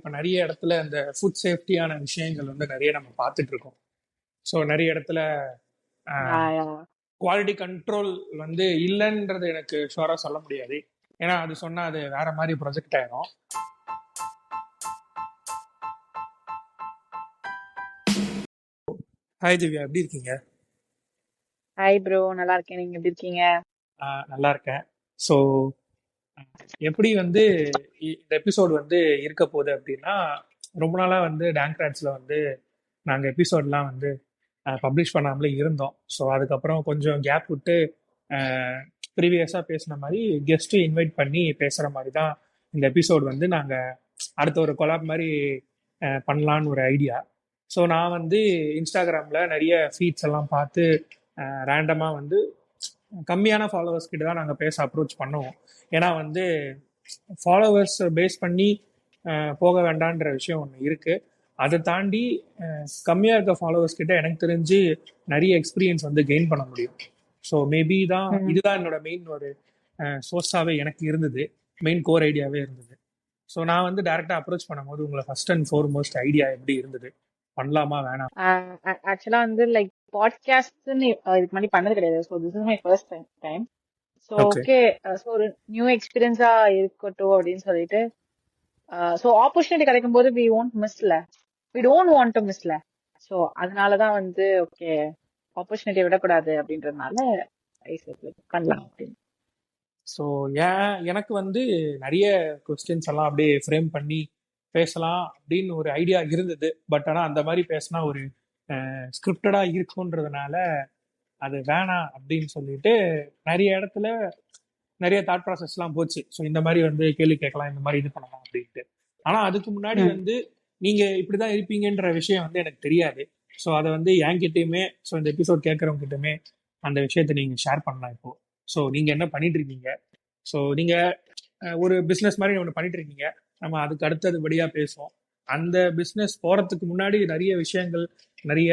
இப்போ நிறைய இடத்துல இந்த ஃபுட் சேஃப்டியான விஷயங்கள் வந்து நிறைய நம்ம பார்த்துட்டு இருக்கோம். ஸோ நிறைய இடத்துல குவாலிட்டி கண்ட்ரோல் வந்து இல்லைன்றது எனக்கு ஷுவரா சொல்ல முடியாது. ஏன்னா அது சொன்னா அது வேற மாதிரி ப்ரொஜெக்ட் ஆயிரும். ஹாய் திவ்யா, எப்படி இருக்கீங்க? ஹாய் ப்ரோ, நல்லா இருக்கேன். நீங்க எப்படி இருக்கீங்க? நல்லா இருக்கேன். ஸோ எப்படி வந்து இந்த எபிசோடு வந்து இருக்க போகுது அப்படின்னா, ரொம்ப நாளாக வந்து டேங்க்ராட்ஸில் வந்து நாங்கள் எபிசோட்லாம் வந்து பப்ளிஷ் பண்ணாமலே இருந்தோம். ஸோ அதுக்கப்புறம் கொஞ்சம் கேப் விட்டு ப்ரீவியஸாக பேசின மாதிரி கெஸ்ட்டு இன்வைட் பண்ணி பேசுகிற மாதிரி தான் இந்த எபிசோடு வந்து நாங்கள் அடுத்த ஒரு கொலாப் மாதிரி பண்ணலான்னு ஒரு ஐடியா. ஸோ நான் வந்து இன்ஸ்டாகிராமில் நிறைய ஃபீட்ஸ் எல்லாம் பார்த்து ரேண்டமாக வந்து கம்மியான ஃபாலோவர்ஸ் கிட்ட தான் நாங்கள் பேச அப்ரோச் பண்ணுவோம். ஏன்னா வந்து ஃபாலோவர்ஸ் பேஸ் பண்ணி போக வேண்டான்ற விஷயம் ஒன்று இருக்குது. அதை தாண்டி கம்மியாக இருக்க ஃபாலோவர்ஸ் கிட்ட எனக்கு தெரிஞ்சு நிறைய எக்ஸ்பீரியன்ஸ் வந்து கெயின் பண்ண முடியும். ஸோ மேபி தான் இதுதான் என்னோட மெயின் ஒரு சோர்ஸாகவே எனக்கு இருந்தது, மெயின் கோர் ஐடியாவே இருந்தது. ஸோ நான் வந்து டைரெக்டாக அப்ரோச் பண்ணும்போது உங்களை ஃபர்ஸ்ட் அண்ட் ஃபோர்மோஸ்ட் ஐடியா எப்படி இருந்தது, பண்ணலாமா வேணாம்? ஆக்சுவலா வந்து லைக் பாட்காஸ்ட்னு இதுக்கு முன்னாடி பண்ணது கிடையாது. So this is my first time. So okay, so ஒரு நியூ எக்ஸ்பீரியன்ஸா இருக்கட்டும் அப்படின்னு சொல்லிட்டு ஸோ ஆப்பர்ச்சுனிட்டி கிடைக்கும் போது வி ஒன்ட் மிஸ்ல, வி டோன்ட் வாண்ட் டு மிஸ்ல. ஸோ அதனாலதான் வந்து ஓகே ஆப்பர்ச்சுனிட்டி விடக்கூடாது அப்படின்றதுனால பண்ணலாம் அப்படின்னு. ஸோ எனக்கு வந்து நிறைய கொஸ்டின்ஸ் எல்லாம் அப்படியே ஃப்ரேம் பண்ணி பேசலாம் அப்படின்னு ஒரு ஐடியா இருந்தது. பட் ஆனால் அந்த மாதிரி பேசினா ஒரு ஸ்கிரிப்டடாக இருக்குன்றதுனால அது வேணாம் அப்படின்னு சொல்லிட்டு நிறைய இடத்துல நிறைய தாட் ப்ராசஸ்லாம் போச்சு. ஸோ இந்த மாதிரி வந்து கேள்வி கேட்கலாம், இந்த மாதிரி இது பண்ணலாம் அப்படின்ட்டு. ஆனால் அதுக்கு முன்னாடி வந்து நீங்கள் இப்படி தான் இருப்பீங்கன்ற விஷயம் வந்து எனக்கு தெரியாது. ஸோ அதை வந்து என்கிட்டயுமே, ஸோ இந்த எபிசோட் கேட்குறவங்க கிட்டயுமே அந்த விஷயத்தை நீங்கள் ஷேர் பண்ணலாம் இப்போ. ஸோ நீங்கள் என்ன பண்ணிட்டு இருக்கீங்க? ஸோ நீங்கள் ஒரு பிஸ்னஸ் மாதிரி ஒன்று பண்ணிட்டு இருக்கீங்க. நம்ம அதுக்கு அடுத்ததுபடியாக பேசுவோம். அந்த பிஸ்னஸ் போகிறதுக்கு முன்னாடி நிறைய விஷயங்கள், நிறைய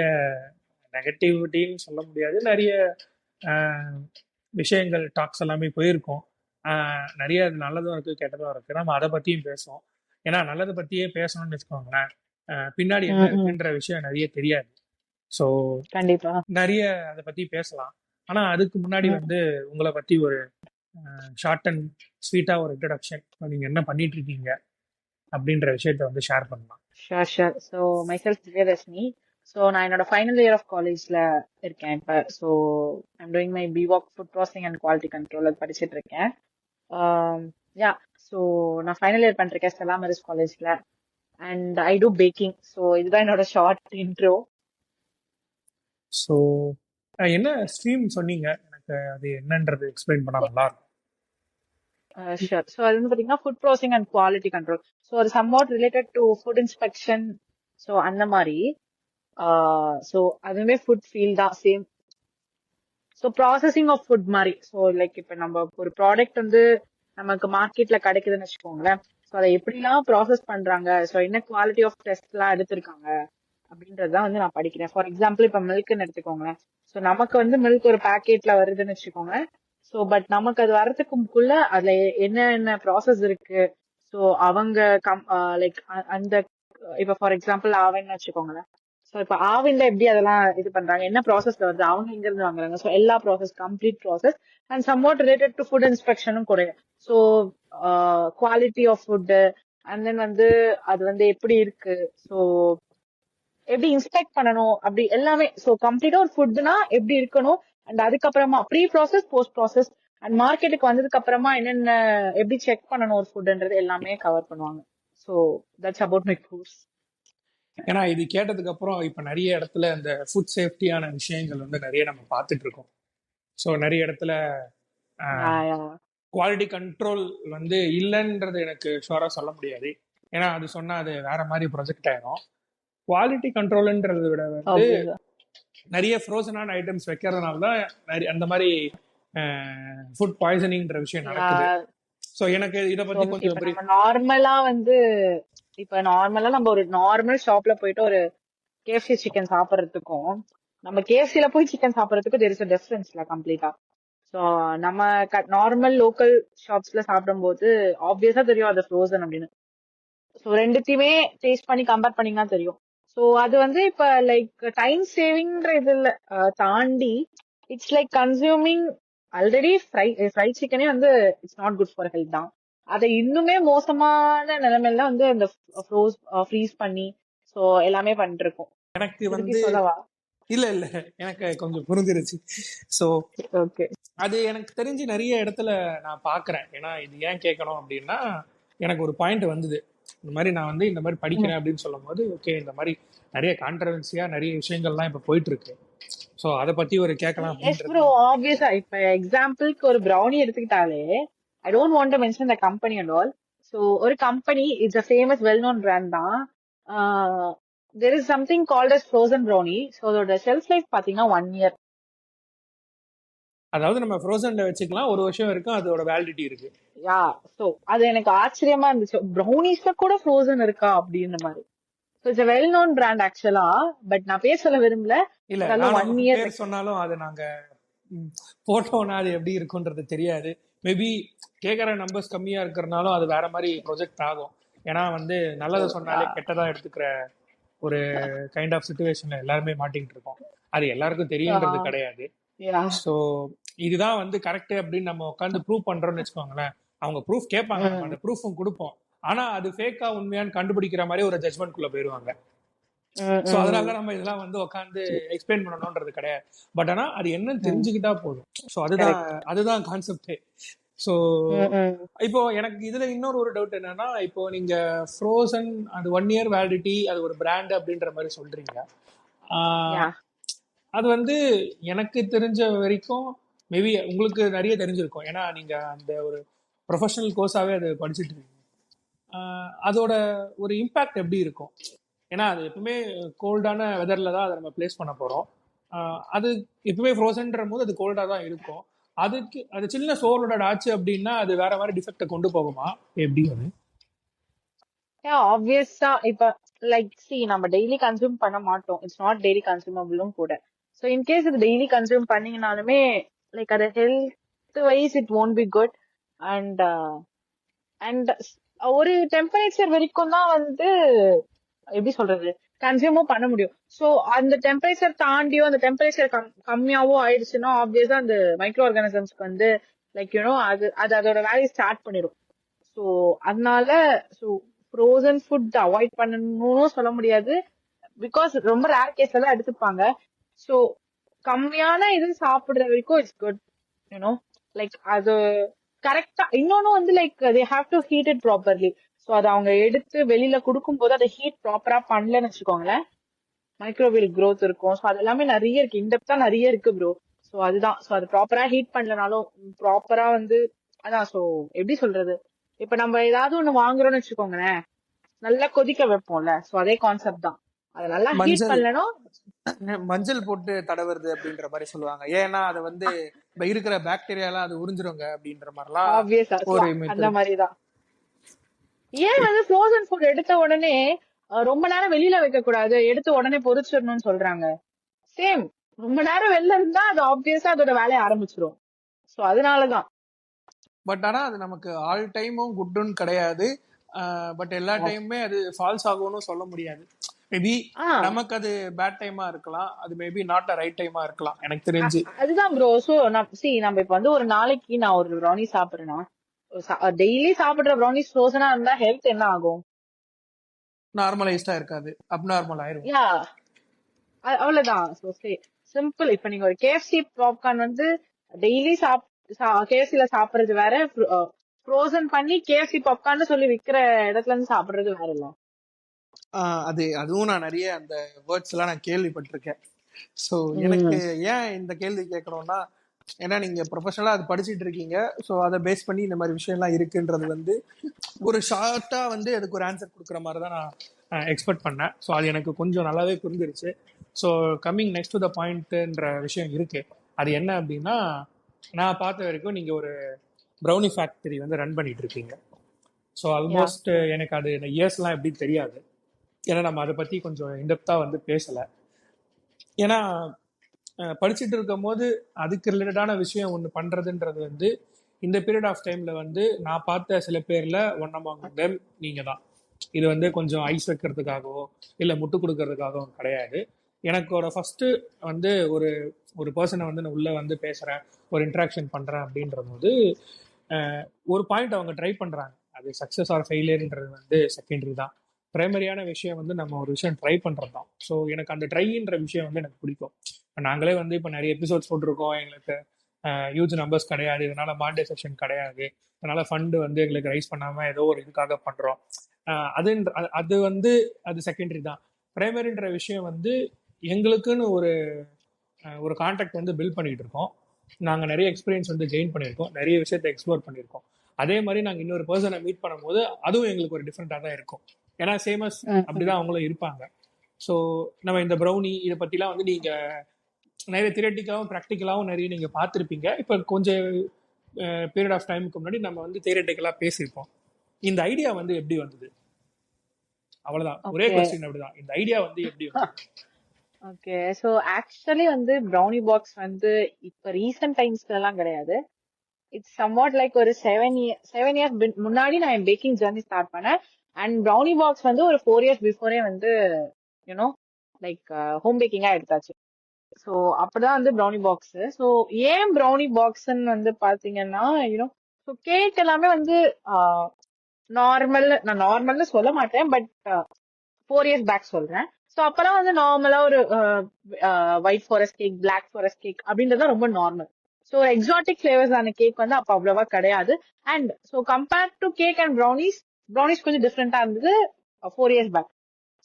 நெகட்டிவிட்டின்னு சொல்ல முடியாது, நிறைய விஷயங்கள் டாக்ஸ் எல்லாமே போயிருக்கோம். நிறைய நல்லதும் இருக்குது, கெட்டதும் இருக்குது. நம்ம அதை பற்றியும் பேசுவோம். ஏன்னா நல்லதை பற்றியே பேசணும்னு வச்சுக்கோங்களேன், பின்னாடி என்ன இருக்குன்ற விஷயம் நிறைய தெரியாது. ஸோ கண்டிப்பா நிறைய அதை பற்றி பேசலாம். ஆனால் அதுக்கு முன்னாடி வந்து உங்களை பற்றி ஒரு ஷார்ட் அண்ட் ஸ்வீட்டாக ஒரு இன்ட்ரடக்ஷன், நீங்கள் என்ன பண்ணிட்டு இருக்கீங்க அப்படின்ற விஷயத்த வந்து ஷேர் பண்ணலாம். Sure sure. So myself Divyadharshini. So நான் என்னோட ஃபைனல் இயர் ஆஃப் காலேஜ்ல இருக்கேன் இப்போ. So I'm doing my B Voc food processing and quality control அது படிச்சுட்டு இருக்கேன். யா, ஸோ நான் ஃபைனல் இயர் பண்ணிருக்கேன் ஸ்டெல்லா மேரிஸ் காலேஜ்ல and I do baking. So இதுதான் என்னோட ஷார்ட் இன்ட்ரோ. ஸோ என்ன ஸ்ட்ரீம் சொன்னீங்க, எனக்கு அது என்னன்றது எக்ஸ்பிளைன் பண்ணா நல்லா இருக்கும். ஷூர். ஸோ அது வந்து பார்த்தீங்கன்னா food processing and quality control. So அது somewhat related to food inspection. So அந்த மாதிரி ஸோ அதுவுமே ஃபுட் ஃபீல்ட் தான், same. So processing of food மாதிரி. ஸோ லைக் இப்போ நம்ம ஒரு ப்ராடக்ட் வந்து நமக்கு மார்க்கெட்ல கிடைக்குதுன்னு வச்சுக்கோங்களேன். ஸோ அதை எப்படிலாம் ப்ராசஸ் பண்றாங்க, ஸோ என்ன குவாலிட்டி ஆஃப் டெஸ்ட் எல்லாம் எடுத்திருக்காங்க அப்படின்றதுதான் வந்து நான் படிக்கிறேன். ஃபார் எக்ஸாம்பிள் இப்போ மில்க்னு எடுத்துக்கோங்களேன். ஸோ நமக்கு வந்து மில்க் ஒரு பேக்கெட்ல வருதுன்னு வச்சுக்கோங்க. ஸோ பட் நமக்கு அது வர்றதுக்குள்ள அதுல என்னென்ன ப்ராசஸ் இருக்கு, ஸோ அவங்க லைக் அந்த இப்போ ஃபார் எக்ஸாம்பிள் ஆவன்னு வச்சுக்கோங்களேன். ஸோ இப்போ ஆவின்ல எப்படி அதெல்லாம் இது பண்றாங்க, என்ன ப்ராசஸ்ல வருது, அவங்க எங்க இருந்து வாங்குறாங்க, ஸோ எல்லா process, complete process and somewhat related to food இன்ஸ்பெக்ஷனும் கூட. So quality of food and then வந்து அது வந்து எப்படி இருக்கு, ஸோ எப்படி இன்ஸ்பெக்ட் பண்ணணும், அப்படி எல்லாமே. ஸோ கம்ப்ளீட்டா ஒரு ஃபுட்னா எப்படி இருக்கணும் அண்ட் அதுக்கப்புறமா pre process, post process and மார்க்கெட்டுக்கு வந்ததுக்கு அப்புறமா என்னென்ன எப்படி செக் பண்ணணும் ஒரு ஃபுட்ன்றது எல்லாமே கவர் பண்ணுவாங்க. So that's about my course. ஏன்னா இது கேட்டதுக்கு அப்புறம் இப்போ நிறைய இடத்துல இந்த ஃபுட் சேஃப்டியான விஷயங்கள் வந்து நிறைய நம்ம பார்த்துட்டு இருக்கோம். ஸோ நிறைய இடத்துல குவாலிட்டி கண்ட்ரோல் வந்து இல்லைன்றது எனக்கு ஷுவராக சொல்ல முடியாது. ஏன்னா அது சொன்னால் அது வேற மாதிரி ப்ரொஜெக்ட் ஆயிரும். குவாலிட்டி கண்ட்ரோல்ன்றதை விட வந்து நிறைய ஃப்ரோசனான ஐட்டம்ஸ் வைக்கிறதுனால தான் நிறைய அந்த மாதிரி ஃபுட் பாய்சனிங்ன்ற விஷயம் நடக்குது. ஸோ எனக்கு இதை பற்றி கொஞ்சம் நார்மலா வந்து இப்ப நார்மலா நம்ம ஒரு நார்மல் ஷாப்ல போயிட்டு ஒரு கேஎஃப்சி சிக்கன் சாப்பிட்றதுக்கும் நம்ம கேஎஃப்சில போய் சிக்கன் சாப்பிட்றதுக்கும் தெர் இஸ் அ டிஃபரன்ஸ்ல கம்ப்ளீட்டா. ஸோ நம்ம நார்மல் லோக்கல் ஷாப்ஸ்ல சாப்பிடும் போது ஆப்வியஸா தெரியும் அது ஃப்ரோசன் அப்படின்னு. ஸோ ரெண்டுத்தையுமே டேஸ்ட் பண்ணி கம்பேர் பண்ணீங்கன்னா தெரியும். ஸோ அது வந்து இப்ப லைக் டைம் சேவிங்ன்ற இதுல தாண்டி it's like consuming already fried சிக்கனே வந்து it's not good for health தான். அதை இன்னுமே மோசமான நிலைமையில வந்து அந்த ஃப்ரீஸ் பண்ணி ஸோ எல்லாமே பண்ணிட்டு இருக்கோம். எனக்கு திருப்பி வந்து சொல்லவா? இல்ல எனக்கு கொஞ்சம் புரிஞ்சிருச்சு. So okay. அது எனக்கு தெரிஞ்சு நிறைய இடத்துல நான் பாக்குறேன். ஏன்னா இது ஏன் கேட்கணும் அப்படின்னா, எனக்கு ஒரு பாயிண்ட் வந்தது. இந்த மாதிரி நான் வந்து இந்த மாதிரி படிக்கிறேன் அப்படின்னு சொல்லும் போது, ஓகே இந்த மாதிரி நிறைய கான்ட்ரவர்சியா நிறைய விஷயங்கள்லாம் இப்ப போயிட்டு இருக்கு. ஸோ அதை பத்தி ஒரு கேட்கலாம் எஸ் ப்ரோ, அப்படின்றது. ஆப்வியஸா இப்ப எக்ஸாம்பிளுக்கு ஒரு ப்ரௌனி எடுத்துக்கிட்டாலே I don't want to mention the company and all. So ஒரு company it's a famous well known brand தான். There is something called as frozen brownie. So அதோட ஷெல்ஃப் லைஃப் பாத்தீங்கன்னா 1 year. அதாவது நம்ம ஃப்ரோசன்ல வச்சுக்கலாம், ஒரு வருஷம் வரைக்கும் அதோட வேலிடிட்டி இருக்கு. யா, ஸோ அது எனக்கு ஆச்சரியமா இருந்துச்சு, ப்ரௌனிஸ்ல கூட ஃப்ரோசன் இருக்கா அப்படின்ற மாதிரி. So it's well known brand ஆக்சுவலா. பட் நான் பேர் சொல்ல விரும்பல. இல்ல அதெல்லாம் 1 நானும் year. பேர் சொன்னாலும் அது நாங்க போட்டோம்னா அது எப்படி இருக்குன்றது தெரியாது. மேபி கேட்கற நம்பர்ஸ் கம்மியா இருக்கிறனாலும் அது வேற மாதிரி ப்ரொஜெக்ட் ஆகும். ஏன்னா வந்து நல்லதை சொன்னாலே கெட்டதா எடுத்துக்கிற ஒரு கைண்ட் ஆஃப் சுச்சுவேஷன்ல எல்லாருமே மாட்டிக்கிட்டு இருக்கோம். அது எல்லாருக்கும் தெரியுன்றது கிடையாது. ஸோ இதுதான் வந்து கரெக்ட் அப்படின்னு நம்ம உட்காந்து ப்ரூவ் பண்றோம்னு வச்சுக்கோங்களேன். அவங்க ப்ரூஃப் கேட்பாங்க, நம்ம அந்த ப்ரூஃபும் கொடுப்போம். ஆனா அது ஃபேக்கா உண்மையான்னு கண்டுபிடிக்கிற மாதிரி ஒரு ஜட்மெண்ட் குள்ள போயிருவாங்க. சோ அதனால நம்ம இதெல்லாம் வந்து உட்காந்து எக்ஸ்பிளைன் பண்ணணும்ன்றது கிடையாது. பட் ஆனா அது என்னன்னு தெரிஞ்சுக்கிட்டா போதும். சோ அதுதான் கான்செப்ட். சோ இப்போ எனக்கு இதுல இன்னொரு ஒரு டவுட் என்னன்னா, இப்போ நீங்க ஃப்ரோசன் அது 1 year வேலிடிட்டி, அது ஒரு பிராண்ட் அப்படின்ற மாதிரி சொல்றீங்க. அது வந்து எனக்கு தெரிஞ்ச வரைக்கும் மேபி உங்களுக்கு நிறைய தெரிஞ்சிருக்கும். ஏன்னா நீங்க அந்த ஒரு ப்ரொஃபஷனல் கோர்ஸாவே அது படிச்சுட்டு இருக்கீங்க. அதோட ஒரு இம்பாக்ட் எப்படி இருக்கும்? ஏன்னா அது எப்பவுமே கோல்டான வெதர்ல தான் அதை நம்ம பிளேஸ் பண்ண போறோம். அது எப்பவுமே ஃப்ரோசன்ற போது அது கோல்டா தான் இருக்கும். அதுக்கு அது சின்ன சோலோட ஆச்சு அப்படின்னா அது வேற மாதிரி டிஃபெக்ட கொண்டு போகுமா எப்படி? அது ஆப்வியஸா இப்ப லைக் சி நம்ம டெய்லி கன்சியூம் பண்ண மாட்டோம். இட்ஸ் நாட் டெய்லி கன்சியூமபிளும் கூட. ஸோ இன்கேஸ் இது டெய்லி கன்சியூம் பண்ணீங்கனாலுமே லைக் அது health wise it won't be good. And and ஒரு டெம்பரேச்சர் வரைக்கும் தான் வந்து எப்படி சொல்றது கன்சியூமும் பண்ண முடியும். ஸோ அந்த டெம்பரேச்சர் தாண்டியோ அந்த டெம்பரேச்சர் கம்மியாவோ ஆயிடுச்சுன்னா ஆப்வியஸா அந்த மைக்ரோ ஆர்கானிசம்ஸ்க்கு வந்து லைக் யூனோ அது அதோட வேலையை ஸ்டார்ட் பண்ணிடும். ஸோ அதனால ஸோ ஃப்ரோசன் ஃபுட் அவாய்ட் பண்ணணும்னு சொல்ல முடியாது. பிகாஸ் ரொம்ப ரேர் கேஸ்ல தான் எடுத்துப்பாங்க. ஸோ கம்மியான இது சாப்பிடுற வரைக்கும் இட்ஸ் குட் யூனோ. லைக் அது கரெக்டா. இன்னொன்னு வந்து like they have to heat it properly. So அதை அவங்க எடுத்து வெளியில கொடுக்கும் போது அதை ஹீட் ப்ராப்பரா பண்ணலன்னு வச்சுக்கோங்களேன், மைக்ரோவேவ் க்ரோத் இருக்கும். ஸோ அது எல்லாமே நிறைய இருக்கு, இன்டெப்தா நிறைய இருக்கு ப்ரோ. ஸோ அதுதான். ஸோ அது ப்ராப்பரா ஹீட் பண்ணலனாலும் ப்ராப்பரா வந்து அதான். ஸோ எப்படி சொல்றது, இப்ப நம்ம ஏதாவது ஒண்ணு வாங்குறோம்னு வச்சுக்கோங்களேன், நல்லா கொதிக்க வைப்போம்ல. ஸோ அதே கான்செப்ட் தான். அதை நல்லா ஹீட் பண்ணலனும் மஞ்சள் போட்டு தடவுறது அப்படின்ற மாதிரி சொல்லுவாங்க. ஏன்னா அதை வந்து இருக்கிற பாக்டீரியா எல்லாம் அது உறிஞ்சிருங்க அப்படின்ற மாதிரிலாம் அந்த மாதிரிதான். ஏன் வந்து ஃப்ரோசன் ஃபுட் எடுத்த உடனே ரொம்ப நேரம் வெளியில வைக்க கூடாது, எடுத்து உடனே பொரிச்சிடணும்னு சொல்றாங்க? சேம், ரொம்ப நேரம் வெளில இருந்தா அது ஆப்வியஸா அதோட வேலையை ஆரம்பிச்சிடும். சோ அதனாலதான். பட் ஆனா அது நமக்கு ஆல் டைமும் குட்னு கிடையாது. பட் எல்லா டைமுமே அது ஃபால்ஸ் ஆகும்னு சொல்ல முடியாது. மேபி நமக்கு அது பேட் டைமா இருக்கலாம், அது மேபி நாட் அ ரைட் டைமா இருக்கலாம் எனக்கு தெரிஞ்சு. அதுதான் ப்ரோ. சோ நம்ம இப்ப வந்து ஒரு நாளைக்கு நான் ஒரு ப்ரௌனி சாப்பிடுறேன்னா, டெய்லி சாப்பிடுற ப்ரௌனிஸ் ஃப்ரோசனா இருந்தா ஹெல்த் என்ன ஆகும்? நார்மலைஸ்டா இருக்காது, அப்நார்மல் ஆயிரும். யா, அவ்வளவுதான். So simple. இப்ப நீங்க ஒரு கேஎஃப்சி பாப்கார்ன் வந்து டெய்லி கேஎஃப்சில சாப்பிடுறது வேற, ஃப்ரோசன் பண்ணி கேஎஃப்சி பாப்கார்ன் சொல்லி விக்கிற இடத்துல இருந்து சாப்பிடுறது வேற இல்ல. அதுவும் நான் நிறைய அந்த வேர்ட்ஸ் எல்லாம் நான் கேள்விப்பட்டிருக்கேன். ஸோ எனக்கு ஏன் இந்த கேள்வி கேட்கணும்னா, ஏன்னா நீங்க ப்ரொஃபஷனலா அது படிச்சுட்டு இருக்கீங்க. ஸோ அதை பேஸ் பண்ணி இந்த மாதிரி விஷயம்லாம் இருக்குன்றது வந்து ஒரு ஷார்ட்டா வந்து அதுக்கு ஒரு ஆன்சர் கொடுக்குற மாதிரி தான் நான் எக்ஸ்பெக்ட் பண்ணேன். ஸோ அது எனக்கு கொஞ்சம் நல்லாவே புரிஞ்சிருச்சு. So coming next to the பாயிண்ட்ன்ற விஷயம் இருக்கு. அது என்ன அப்படின்னா, நான் பார்த்த வரைக்கும் நீங்க ஒரு ப்ரௌனி ஃபேக்டரி வந்து ரன் பண்ணிட்டு இருக்கீங்க. ஸோ ஆல்மோஸ்ட் எனக்கு அது இயர்ஸ்லாம் எப்படி தெரியாது, ஏன்னா நம்ம அதை பத்தி கொஞ்சம் இன்டெப்தா வந்து பேசல. ஏன்னா படிச்சுட்டு இருக்கும் போது அதுக்கு ரிலேட்டடான விஷயம் ஒன்று பண்றதுன்றது வந்து இந்த பீரியட் ஆஃப் டைம்ல வந்து நான் பார்த்த சில பேர்ல ஒன் அமாங் தெம் நீங்க தான். இது வந்து கொஞ்சம் ஐஸ் வைக்கிறதுக்காகவோ இல்லை முட்டு கொடுக்கறதுக்காகவும் கிடையாது. எனக்கோட ஃபர்ஸ்ட் வந்து ஒரு ஒரு பர்சனை வந்து நான் உள்ள வந்து பேசுறேன், ஒரு இன்ட்ராக்ஷன் பண்றேன் அப்படின்ற போது ஒரு பாயிண்ட் அவங்க ட்ரை பண்றாங்க. அது சக்ஸஸ் ஆர் ஃபெயிலியர்ன்றது வந்து செகண்டரி தான். பிரைமரியான விஷயம் வந்து நம்ம ஒரு விஷயம் ட்ரை பண்றது தான். ஸோ எனக்கு அந்த ட்ரைன்ற விஷயம் வந்து எனக்கு பிடிக்கும். இப்போ நாங்களே வந்து இப்போ நிறைய எபிசோட்ஸ் போட்டிருக்கோம், எங்களுக்கு ஹியூஜ் நம்பர்ஸ் கிடையாது, இதனால மானிட்டைசேஷன் கிடையாது, அதனால ஃபண்டு வந்து எங்களுக்கு ரைஸ் பண்ணாம ஏதோ ஒரு இதுக்காக பண்றோம். அது அது வந்து அது செகண்டரி தான். பிரைமரின்ற விஷயம் வந்து எங்களுக்குன்னு ஒரு ஒரு கான்டாக்ட் வந்து பில்ட் பண்ணிட்டு இருக்கோம். நாங்கள் நிறைய எக்ஸ்பீரியன்ஸ் வந்து கெயின் பண்ணியிருக்கோம், நிறைய விஷயத்தை எக்ஸ்ப்ளோர் பண்ணியிருக்கோம். அதே மாதிரி நாங்கள் இன்னொரு பர்சனை மீட் பண்ணும்போது அதுவும் எங்களுக்கு ஒரு டிஃப்ரெண்டாக தான் இருக்கும். ஏன்னா சேமஸ் அப்படிதான் அவங்களும் இருப்பாங்க. ஸோ நம்ம இந்த ப்ரௌனி இதை பற்றிலாம் வந்து நீங்கள் நிறைய தியரட்டிக்கலாகவும் ப்ராக்டிக்கலாகவும் நிறைய நீங்கள் பார்த்துருப்பீங்க. இப்போ கொஞ்சம் பீரியட் ஆஃப் டைமுக்கு முன்னாடி நம்ம வந்து தியரட்டிக்கலாக பேசியிருப்போம். இந்த ஐடியா வந்து எப்படி வந்தது? அவ்வளவுதான், ஒரே கொஸ்டின். அப்படிதான், இந்த ஐடியா வந்து எப்படி வந்தது? ஓகே, ஸோ ஆக்சுவலி வந்து ப்ரௌனி பாக்ஸ் வந்து இப்போ ரீசெண்ட் டைம்ஸ்ல எல்லாம் கிடையாது. இட்ஸ் சம்வாட் லைக் ஒரு 7 இயர்ஸ் முன்னாடி நான் என் பேக்கிங் ஜர்னி ஸ்டார்ட் பண்ணேன். அண்ட் ப்ரௌனி பாக்ஸ் வந்து ஒரு 4 இயர்ஸ் பிஃபோரே வந்து யூனோ லைக் ஹோம் பேக்கிங்கா எடுத்தாச்சு. ஸோ அப்படிதான் வந்து ப்ரௌனி பாக்ஸ். ஸோ ஏன் ப்ரௌனி பாக்ஸ்ன்னு வந்து பாத்தீங்கன்னா யூனோ ஸோ கேக் எல்லாமே வந்து நான் நார்மல்னு சொல்ல மாட்டேன், பட் 4 இயர்ஸ் பேக் சொல்றேன். ஸோ அப்பெல்லாம் வந்து நார்மலா ஒரு white forest cake, black forest cake அப்படின்றது ரொம்ப நார்மல். ஸோ எக்ஸாட்டிக் ஃபிளேவர்ஸ் ஆன கேக் வந்து அப்ப அவ்வளவா கிடையாது. And so compared to cake and brownies கொஞ்சம் டிஃப்ரெண்டா இருந்தது 4 இயர்ஸ் பேக்.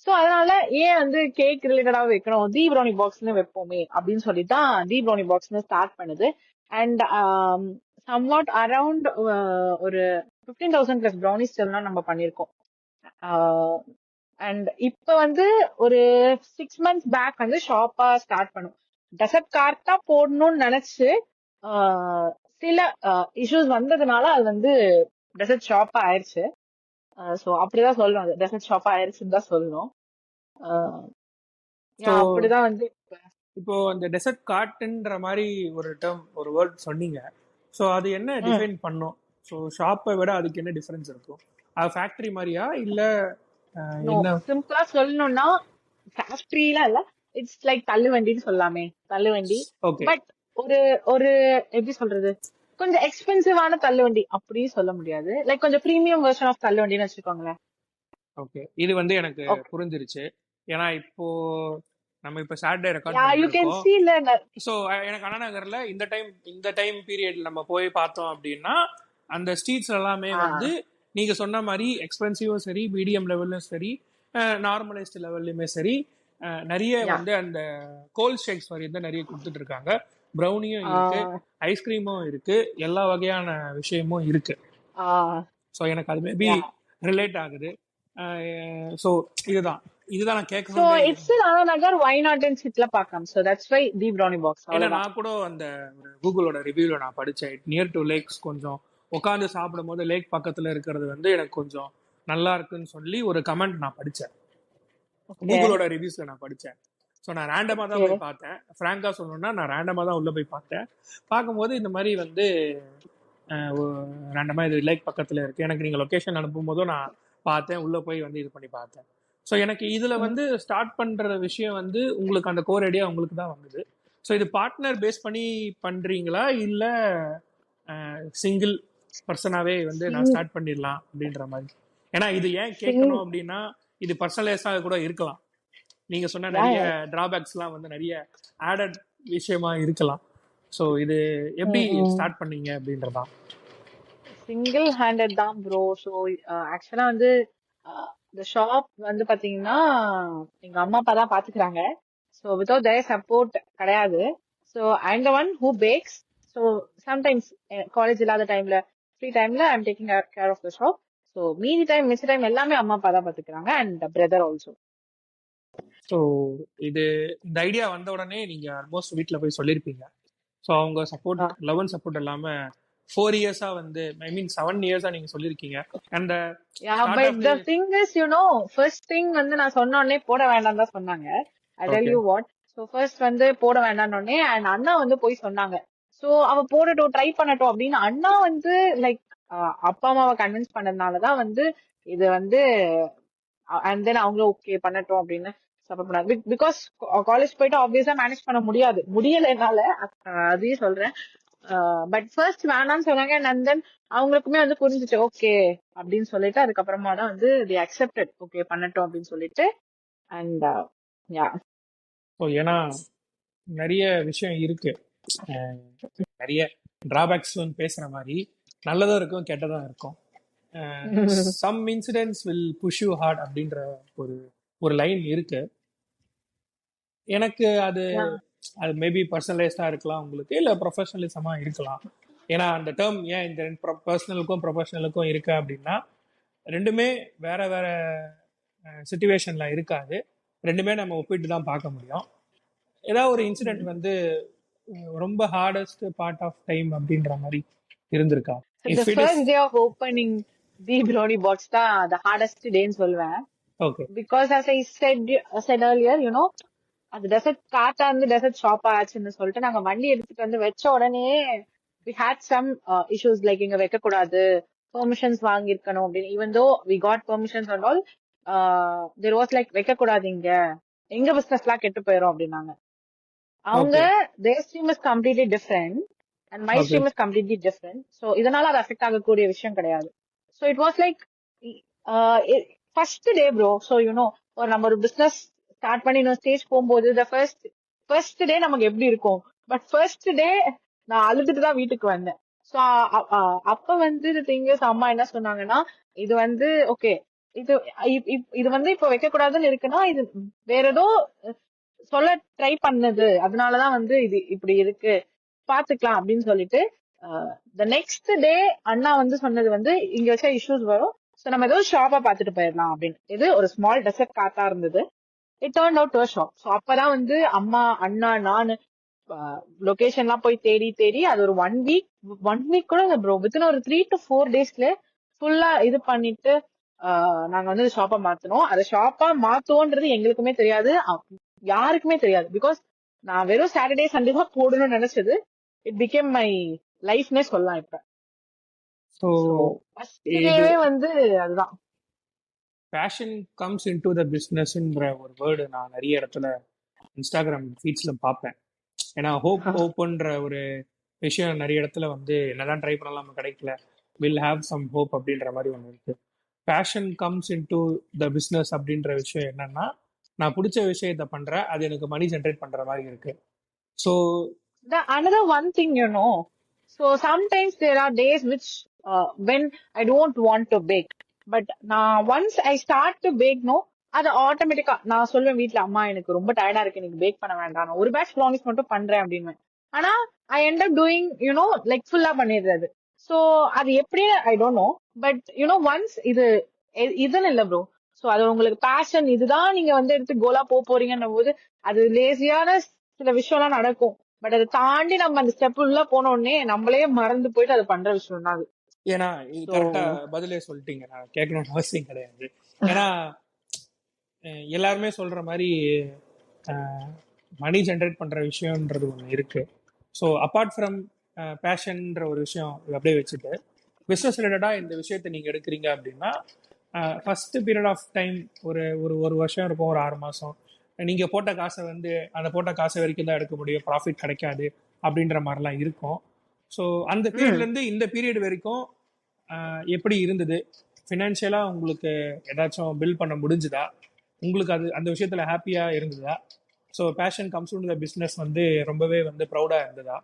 ஸோ அதனால ஏன் வந்து கேக் ரிலேட்டடா வைக்கணும், தி ப்ரௌனி பாக்ஸ்னு வைப்போமே அப்படின்னு சொல்லிட்டு தான் தி ப்ரௌனி பாக்ஸ்னு ஸ்டார்ட் பண்ணுது. அண்ட் சம்வாட் அரௌண்ட் ஒரு 15,000 பிளஸ் ப்ரௌனிஸ் எல்லாம் நம்ம பண்ணிருக்கோம். அண்ட் இப்ப வந்து ஒரு 6 months பேக் வந்து ஷாப்பா ஸ்டார்ட் பண்ணும். டெசர்ட் கார்ட்டா போடணும்னு நினைச்சு சில இஷ்யூஸ் வந்ததுனால அது வந்து டெசர்ட் ஷாப்பா ஆயிடுச்சு. ஸோ அப்படிதான் சொல்லணும், அது டெசர்ட் ஷாப்பா ஆயிடுச்சுன்னு தான் சொல்லணும். அப்படிதான் வந்து இப்போ அந்த டெசர்ட் கார்ட்ன்ற மாதிரி ஒரு டேர்ம், ஒரு வேர்ட் சொன்னீங்க. ஸோ அது என்ன டிஃபைன் பண்ணும்? ஸோ ஷாப்பை விட அதுக்கு என்ன டிஃபரன்ஸ் இருக்கும்? அது ஃபேக்டரி மாதிரியா இல்ல என்ன? சிம்பிளா சொல்லணும்னா ஃபேக்டரிலாம் இல்ல, இட்ஸ் லைக் தள்ளுவண்டின்னு சொல்லலாமே, தள்ளுவண்டி. பட் ஒரு ஒரு எப்படி சொல்றது, கொஞ்சம் எக்ஸ்பென்சிவான தள்ளுவண்டி அப்படி சொல்ல முடியாது, லைக் கொஞ்சம் பிரீமியம் வெர்ஷன் ஆஃப் தள்ளுவண்டின்னு வச்சுக்கோங்களேன். ஓகே, இது வந்து எனக்கு புரிஞ்சிருச்சு. ஏன்னா இப்போ நம்ம இப்ப சாட்டர்டே ரெக்கார்ட் பண்ணிருக்கோம். சோ எனக்கு அண்ணா நகர்ல இந்த டைம் பீரியட்ல நம்ம போய் பார்த்தோம் அப்படின்னா அந்த ஸ்ட்ரீட்ஸ் எல்லாமே வந்து நீங்க சொன்ன மாதிரி எக்ஸ்பென்சிவும் சரி, மீடியம் லெவல்லும் சரி, நார்மலைஸ்ட் லெவல்லுமே சரி, நிறைய வந்து அந்த கோல்ட் ஷேக்ஸ் வரையும் நிறைய கொடுத்துட்டு இருக்காங்க. ப்ரௌனியும் இருக்கு, ஐஸ்கிரீமும் இருக்கு, எல்லா வகையான விஷயமும் இருக்கு. ஸோ எனக்கு அது மேபி ரிலேட் ஆகுது. ஸோ இதுதான் நான் கேட்கணும். So it's still Anna Nagar, why not in Chitla Pakam? So that's why the brownie box. ஏன்னா நான் கூட அந்த கூகுளோட ரிவ்யூல நான் படிச்சேன், நியர் டு லேக்ஸ், கொஞ்சம் உட்காந்து சாப்பிடும் போது லேக் பக்கத்துல இருக்கிறது வந்து எனக்கு கொஞ்சம் நல்லா இருக்குன்னு சொல்லி ஒரு கமெண்ட் நான் படிச்சேன், கூகுளோட ரிவ்யூஸ்ல நான் படிச்சேன். ஸோ நான் ரேண்டமா தான் போய் பார்த்தேன். ஃப்ராங்கா சொல்லணும்னா நான் ரேண்டமா தான் உள்ள போய் பார்த்தேன். பார்க்கும்போது இந்த மாதிரி வந்து ரேண்டமா இது லேக் பக்கத்துல இருக்கு. எனக்கு நீங்க லொகேஷன் அனுப்பும் போதும் நான் பார்த்தேன், உள்ள போய் வந்து இது பண்ணி பார்த்தேன். ஸோ எனக்கு இதுல வந்து ஸ்டார்ட் பண்ற விஷயம் வந்து உங்களுக்கு அந்த கோர் ஐடியா உங்களுக்கு தான் வந்தது. ஸோ இது பார்ட்னர் பேஸ் பண்ணி பண்றீங்களா இல்ல சிங்கிள் பர்சனாவே வந்து நான் ஸ்டார்ட் பண்ணிடலாம் அப்படின்ற மாதிரி? ஏன்னா இது ஏன் கேட்கணும் அப்படின்னா இது பர்சனலைஸா கூட இருக்கலாம். நீங்க சொன்ன நிறைய டிராபேக்ஸ்லாம் வந்து நிறைய ஆடட் விஷயமா இருக்கலாம். ஸோ இது எப்படி ஸ்டார்ட் பண்ணீங்க அப்படின்றதான்? சிங்கிள் ஹேண்டட் தான் ப்ரோ. ஸோ ஆக்சுவலா வந்து இந்த ஷாப் வந்து பாத்தீங்கன்னா எங்க அம்மா அப்பா தான் பாத்துக்கிறாங்க. ஸோ வித்வுட் தேர் சப்போர்ட் கிடையாது. So I am the one who packs. So sometimes college இல்லாத டைம்ல, ஃப்ரீ டைம்ல I am taking care of the shop. So மிச்ச டைம் எல்லாமே அம்மா அப்பா தான் பாத்துக்கிறாங்க, அண்ட் பிரதர் ஆல்சோ. ஸோ இது இந்த ஐடியா வந்த உடனே நீங்க ஆல்மோஸ்ட் வீட்டில் போய் சொல்லியிருப்பீங்க. ஸோ அவங்க சப்போர்ட், லவ் அண்ட் சப்போர்ட் இல்லாம 4 இயர்ஸா வந்து, ஐ மீன் 7 இயர்ஸா நீங்க சொல்லிருக்கீங்க. அந்த but the thing is first thing வந்து நான் சொன்ன உடனே போட வேண்டாம் தான் சொன்னாங்க. I tell you what. So first வந்து போட வேண்டாம்னு உடனே அண்ட் அண்ணா வந்து போய் சொன்னாங்க, சோ அவ போடட்டும், ட்ரை பண்ணட்டும் அப்படின்னு அண்ணா வந்து லைக் அப்பா அம்மாவை கன்வின்ஸ் பண்ணதுனாலதான் வந்து இது வந்து அண்ட் தென் அவங்களும் ஓகே பண்ணட்டும் அப்படின்னு சப்போர்ட் பண்ணாங்க. பிகாஸ் காலேஜ் போயிட்டு ஆப்வியஸா மேனேஜ் பண்ண முடியல என்னால. அதையும் சொல்றேன். பட் ஃபர்ஸ்ட் வேணாம்னு சொன்னாங்க அண்ட் தென் அவங்களுக்குமே வந்து புரிஞ்சுச்சு ஓகே அப்படின்னு சொல்லிட்டு அதுக்கப்புறமா தான் வந்து தி அக்செப்டட் ஓகே பண்ணட்டும் அப்படின்னு சொல்லிட்டு. அண்ட் யா ஸோ ஏன்னா நிறைய விஷயம் இருக்கு, நிறைய டிராபேக்ஸ் பேசுற மாதிரி நல்லதும் இருக்கும் கெட்டதும் இருக்கும். Some incidents will push you hard அப்படின்ற ஒரு ஒரு லைன் இருக்கு. எனக்கு அது அது மேபி பர்சனலைஸ்டா இருக்கலாம் உங்களுக்கு, இல்லை ப்ரொஃபஷனலிசமா இருக்கலாம். ஏன்னா அந்த டேர்ம் ஏன் இந்த பர்சனலுக்கும் ப்ரொஃபஷனலுக்கும் இருக்கு அப்படின்னா ரெண்டுமே வேற வேற சுச்சுவேஷன்ல இருக்காது, ரெண்டுமே நம்ம ஒப்பிட்டு தான் பார்க்க முடியும். ஏதாவது ஒரு இன்சிடென்ட் வந்து ரொம்ப ஹார்டஸ்ட் பார்ட் ஆஃப் டைம் அப்படின்ற மாதிரி இருந்திருக்கா? the first day of opening the brownie box தான் the hardest day ன்னு சொல்வேன். Okay, because as I said earlier, you know, அது டெசர்ட் காட்டா இருந்து டெசர்ட் ஷாப் ஆச்சுன்னு சொல்லிட்டு நாங்க வண்டி எடுத்துட்டு வந்து வச்ச உடனே we had some issues like இங்க வைக்க கூடாது, பெர்மிஷன்ஸ் வாங்கியிருக்கணும் அப்படின்னு. Even though we got permissions and all, there was like வைக்க கூடாது இங்க, எங்க பிசினஸ் எல்லாம் கெட்டு போயிரும் அப்படின்னாங்க. அவங்க their stream is completely different and my stream is completely different. So இதனால அது அஃபெக்ட் ஆகக்கூடிய விஷயம் கிடையாது. So it was like first day bro. So you know, ஒரு நம்ம ஒரு பிசினஸ் ஸ்டார்ட் பண்ணி இன்னொரு ஸ்டேஜ் போகும்போது the first day நமக்கு எப்படி இருக்கும், பட் ஃபர்ஸ்ட் டே நான் அழுதுட்டு தான் வீட்டுக்கு வந்தேன். ஸோ அப்ப வந்து அம்மா என்ன சொன்னாங்கன்னா, இது வந்து ஓகே, இது வந்து இப்ப வைக்க கூடாதுன்னு இருக்குன்னா இது வேற ஏதோ சொல்ல ட்ரை பண்ணது, அதனாலதான் வந்து இது இப்படி இருக்கு, பாத்துக்கலாம் அப்படின்னு சொல்லிட்டு த நெக்ஸ்ட் டே அண்ணா வந்து சொன்னது வந்து இங்க வச்சா இஷ்யூஸ் வரும், சோ நம்ம ஏதோ ஷாப்பா பாத்துட்டு போயிடலாம் அப்படின்னு. இது ஒரு ஸ்மால் டெசர்ட் கார்ட்டா இருந்தது. It turn out to shop. So அப்பதான் வந்து அம்மா அண்ணா நான் லொகேஷன் எல்லாம் போய் தேடி தேடி அது ஒரு ஒன் வீக் கூட இல்லை ப்ரோ, வித்தின் ஒரு 3 to 4 daysல ஃபுல்லா இது பண்ணிட்டு நாங்க வந்து ஷாப்பா மாத்தணும். அதை ஷாப்பா மாத்துவோன்றது எங்களுக்குமே தெரியாது, யாருக்குமே தெரியாது. பிகாஸ் நான் வெறும் சாட்டர்டே சண்டே தான் போடணும்னு நினைச்சது. இட் பிகேம் மை லைஃப்னே சொல்லலாம். இப்ப வந்து அதுதான் பேஷன் கம்ஸ் இன்டு த பிஸ்னஸ்ன்ற ஒரு வேர்டு நான் நிறைய இடத்துல இன்ஸ்டாகிராம் ஃபீட்ஸ்ல பார்ப்பேன். ஏன்னா ஹோப்ன்ற ஒரு விஷயம் நிறைய இடத்துல வந்து என்னதான் ட்ரை பண்ணலாம் கிடைக்கல, வில் ஹாவ் சம் ஹோப் அப்படின்ற மாதிரி ஒன்று இருக்கு. Passion comes into the business அப்படின்ற விஷயம் என்னன்னா, நான் பிடிச்ச விஷயத்த பண்றேன், அது எனக்கு மணி ஜென்ரேட் பண்ற மாதிரி இருக்கு. So another one thing, you know, so sometimes there are days which when I don't want to bake, but once I start to bake, no, அது ஆட்டோமேட்டிக்கா நான் சொல்லுவேன் வீட்டுல, அம்மா எனக்கு ரொம்ப டயர்டா இருக்கு, எனக்கு பேக் பண்ண வேண்டாம், நான் ஒரு பேட்ச் ப்ரௌனிஸ் மட்டும் பண்றேன் அப்படின்னு. ஆனா ஐ end up doing you know like ஃபுல்லா பண்ணிடுறது. சோ அது எப்படி I don't know, but you know once இதுன்னு இல்ல ப்ரோ. சோ அது உங்களுக்கு பேஷன், இதுதான் நீங்க வந்து எடுத்து கோலா போறீங்கன்ன போது அது லேசியான சில விஷயம்லாம் நடக்கும். பட் அதை தாண்டி நம்ம அந்த ஸ்டெப் உள்ள போன உடனே நம்மளே மறந்து போயிட்டு அது பண்ற விஷயம் தான் அது. ஏன்னா கரெக்டா பதிலே சொல்லிட்டீங்க, நான் கேட்கணும்னு அவசியம் கிடையாது. ஏன்னா எல்லாருமே சொல்ற மாதிரி மணி ஜென்ரேட் பண்ற விஷயம்ன்றது ஒன்று இருக்கு. ஸோ அப்பார்ட் ஃப்ரம் பேஷன்ன்ற ஒரு விஷயம் அப்படியே வச்சுட்டு பிஸ்னஸ் ரிலேட்டடாக இந்த விஷயத்தை நீங்கள் எடுக்கிறீங்க அப்படின்னா ஃபர்ஸ்ட் பீரியட் ஆஃப் டைம் ஒரு வருஷம் இருக்கும், ஒரு 6 மாதம் நீங்கள் போட்ட காசை வந்து அந்த போட்ட காசை வரைக்கும் தான் எடுக்க முடியும், ப்ராஃபிட் கிடைக்காது அப்படின்ற மாதிரிலாம் இருக்கும். ஸோ அந்த பீரியட்லேருந்து இந்த பீரியட் வரைக்கும் எப்படி இருந்தது ஃபினான்ஷியலாக, உங்களுக்கு ஏதாச்சும் பில் பண்ண முடிஞ்சுதா, உங்களுக்கு அது அந்த விஷயத்தில் ஹாப்பியாக இருந்ததா? So passion comes to the business வந்து ரொம்பவே வந்து ப்ரௌடாக இருந்ததா?